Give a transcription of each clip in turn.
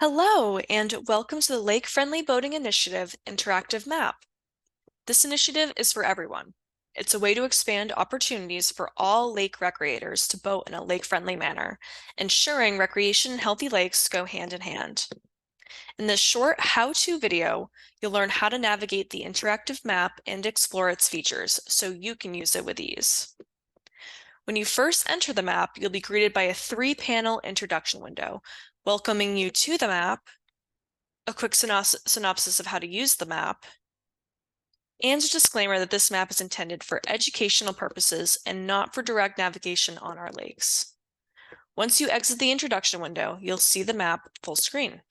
Hello, and welcome to the Lake Friendly Boating Initiative Interactive Map. This initiative is for everyone. It's a way to expand opportunities for all lake recreators to boat in a lake-friendly manner, ensuring recreation and healthy lakes go hand in hand. In this short how-to video, you'll learn how to navigate the interactive map and explore its features so you can use it with ease. When you first enter the map, you'll be greeted by a 3-panel introduction window, welcoming you to the map, a quick synopsis of how to use the map, and a disclaimer that this map is intended for educational purposes and not for direct navigation on our lakes. Once you exit the introduction window, you'll see the map full screen.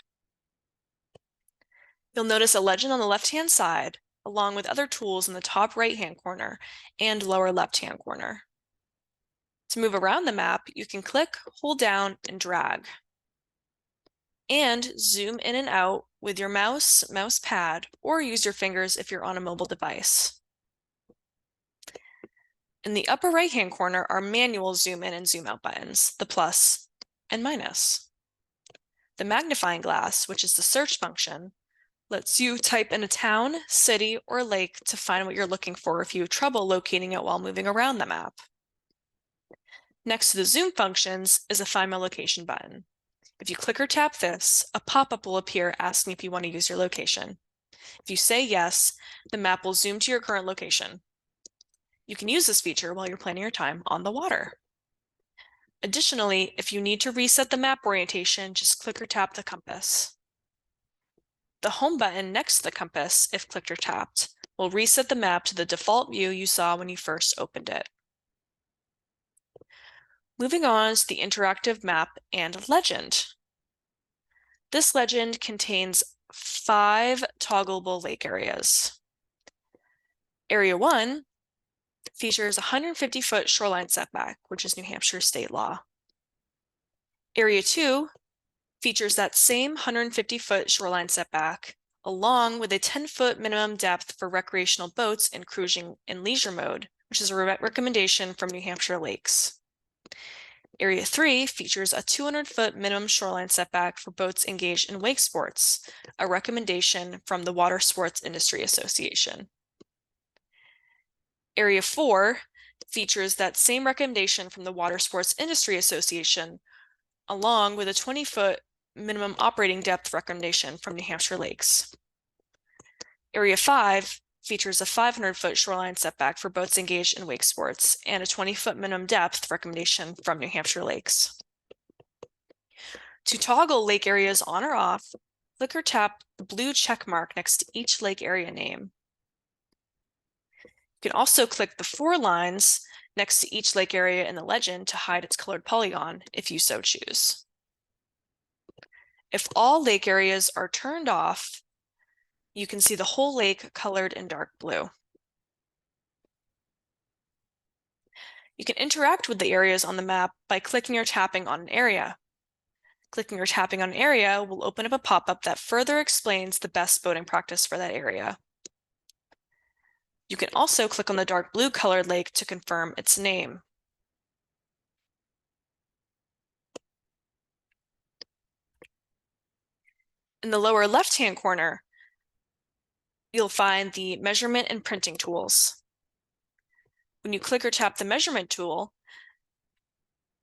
You'll notice a legend on the left-hand side, along with other tools in the top right-hand corner and lower left-hand corner. To move around the map, you can click, hold down, and drag, and zoom in and out with your mouse pad, or use your fingers if you're on a mobile device. In the upper right-hand corner are manual zoom in and zoom out buttons, the plus and minus. The magnifying glass, which is the search function, lets you type in a town, city, or lake to find what you're looking for if you have trouble locating it while moving around the map. Next to the zoom functions is a Find My Location button. If you click or tap this, a pop-up will appear asking if you want to use your location. If you say yes, the map will zoom to your current location. You can use this feature while you're planning your time on the water. Additionally, if you need to reset the map orientation, just click or tap the compass. The home button next to the compass, if clicked or tapped, will reset the map to the default view you saw when you first opened it. Moving on to the interactive map and legend. This legend contains 5 toggleable lake areas. Area 1 features a 150-foot shoreline setback, which is New Hampshire state law. Area 2 features that same 150-foot shoreline setback, along with a 10-foot minimum depth for recreational boats in cruising and leisure mode, which is a recommendation from New Hampshire lakes. Area 3 features a 200-foot minimum shoreline setback for boats engaged in wake sports, a recommendation from the Water Sports Industry Association. Area 4 features that same recommendation from the Water Sports Industry Association, along with a 20-foot minimum operating depth recommendation from New Hampshire lakes. Area 5 features a 500-foot shoreline setback for boats engaged in wake sports and a 20-foot minimum depth recommendation from New Hampshire lakes. To toggle lake areas on or off, click or tap the blue check mark next to each lake area name. You can also click the 4 lines next to each lake area in the legend to hide its colored polygon if you so choose. If all lake areas are turned off, you can see the whole lake colored in dark blue. You can interact with the areas on the map by clicking or tapping on an area. Clicking or tapping on an area will open up a pop-up that further explains the best boating practice for that area. You can also click on the dark blue colored lake to confirm its name. In the lower left-hand corner, you'll find the measurement and printing tools. When you click or tap the measurement tool,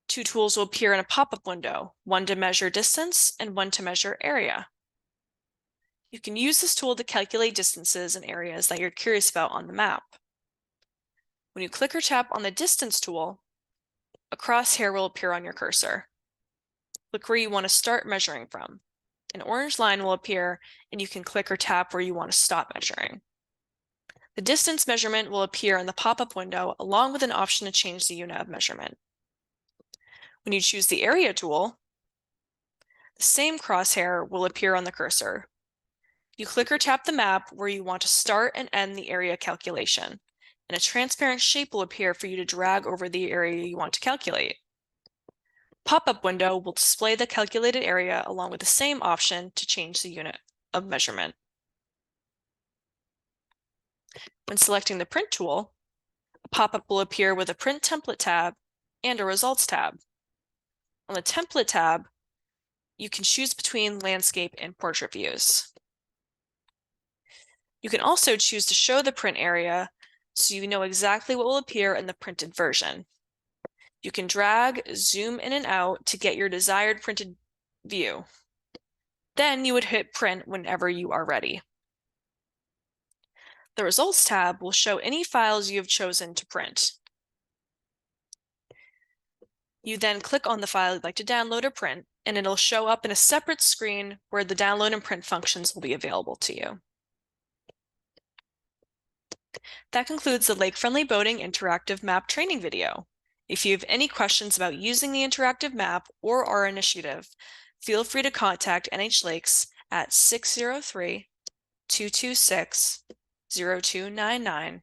2 tools will appear in a pop-up window, one to measure distance and one to measure area. You can use this tool to calculate distances and areas that you're curious about on the map. When you click or tap on the distance tool, a crosshair will appear on your cursor. Look where you want to start measuring from. An orange line will appear, and you can click or tap where you want to stop measuring. The distance measurement will appear in the pop-up window along with an option to change the unit of measurement. When you choose the area tool, the same crosshair will appear on the cursor. You click or tap the map where you want to start and end the area calculation, and a transparent shape will appear for you to drag over the area you want to calculate. Pop-up window will display the calculated area along with the same option to change the unit of measurement. When selecting the print tool, a pop-up will appear with a print template tab and a results tab. On the template tab, you can choose between landscape and portrait views. You can also choose to show the print area so you know exactly what will appear in the printed version. You can drag, zoom in and out to get your desired printed view. Then you would hit print whenever you are ready. The Results tab will show any files you have chosen to print. You then click on the file you'd like to download or print, and it'll show up in a separate screen where the download and print functions will be available to you. That concludes the Lake-Friendly Boating Interactive Map training video. If you have any questions about using the interactive map or our initiative, feel free to contact NH Lakes at 603-226-0299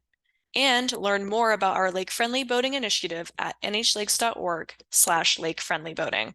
and learn more about our lake-friendly boating initiative at nhlakes.org/lake-friendly boating.